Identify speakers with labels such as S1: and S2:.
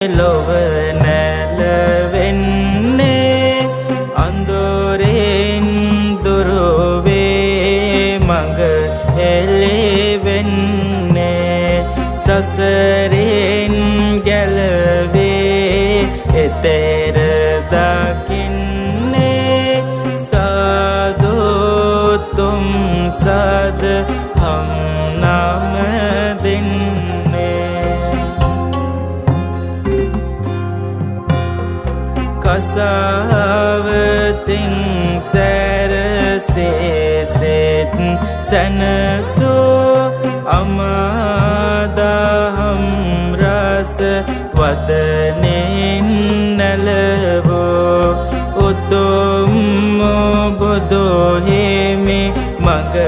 S1: ලොව නැලවෙන්නේ අඳුරෙන් දුරවේ මඟ එළිවෙන්නේ සසරෙන් ගැලවේ එතෙර දකින්නේ සාදු තුම් සද හම් නම දෙන්නේ කසාවතින් සැරසෙසෙත් සැනසූ අමාදහම් රස වදනෙන් නැලවෝ උතුම් බුදු හිමි මඟ